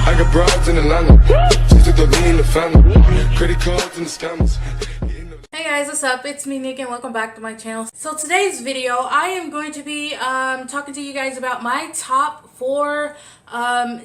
I got broads in Atlanta. She took the lean in the family. Credit cards and the scammers. Hey guys, what's up? It's me, Nick, and welcome back to my channel. So today's video, I am going to be talking to you guys about my top 4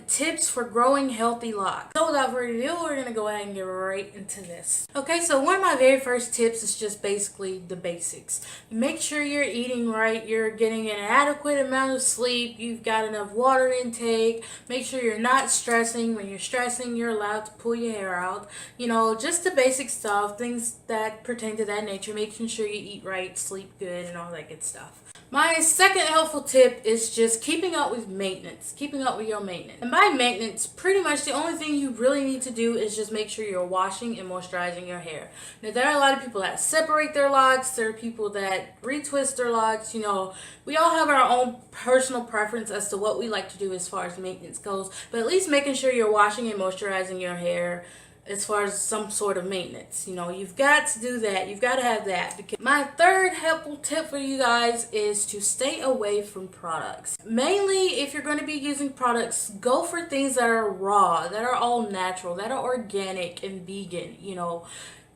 tips for growing healthy locks. So without further ado, we're going to go ahead and get right into this. Okay, so one of my very first tips is just basically the basics. Make sure you're eating right, you're getting an adequate amount of sleep, you've got enough water intake, make sure you're not stressing. When you're stressing, you're allowed to pull your hair out. You know, just the basic stuff, things that pertain to that nature, making sure you eat right, sleep good, and all that good stuff. My second helpful tip is just keeping up with maintenance, keeping up with your maintenance. And by maintenance, pretty much the only thing you really need to do is just make sure you're washing and moisturizing your hair. Now, there are a lot of people that separate their locks, there are people that retwist their locks. You know, we all have our own personal preference as to what we like to do as far as maintenance goes, but at least making sure you're washing and moisturizing your hair as far as some sort of maintenance. You know, you've got to do that. You've got to have that. Because my third helpful tip for you guys is to stay away from products. Mainly, if you're going to be using products, go for things that are raw, that are all natural, that are organic and vegan. You know,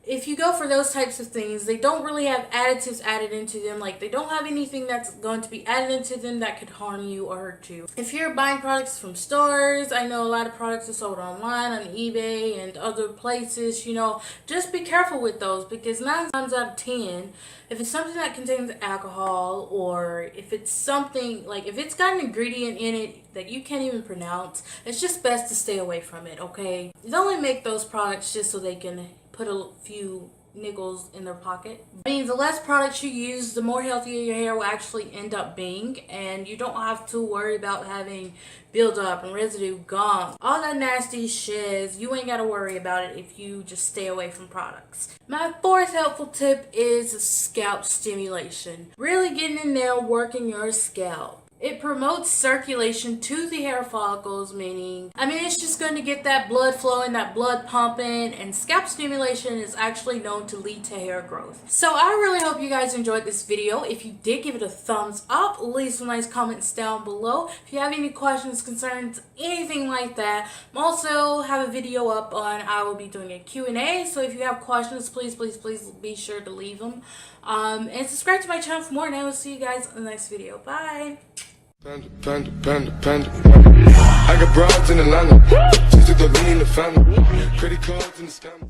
if you go for those types of things, they don't really have additives added into them. Like, they don't have anything that's going to be added into them that could harm you or hurt you. If you're buying products from stores, I know a lot of products are sold online on eBay and other places, you know, just be careful with those, because 9 times out of 10, if it's something that contains alcohol, or if it's something, like if it's got an ingredient in it that you can't even pronounce, it's just best to stay away from it, okay? They only make those products just so they can put a few nickels in their pocket. I mean, the less products you use, the more healthier your hair will actually end up being, and you don't have to worry about having buildup and residue, gunk, all that nasty shiz. You ain't got to worry about it if you just stay away from products. My fourth helpful tip is scalp stimulation. Really getting in there, working your scalp. It promotes circulation to the hair follicles, meaning, it's just going to get that blood flowing, that blood pumping, and scalp stimulation is actually known to lead to hair growth. So I really hope you guys enjoyed this video. If you did, give it a thumbs up, leave some nice comments down below. If you have any questions, concerns, anything like that, I also have a video up on, I will be doing a Q&A, so if you have questions, please be sure to leave them. And subscribe to my channel for more, and I will see you guys in the next video. Bye! Panda. I got broads in Atlanta. She took the lean in the family. Credit cards and the scammers.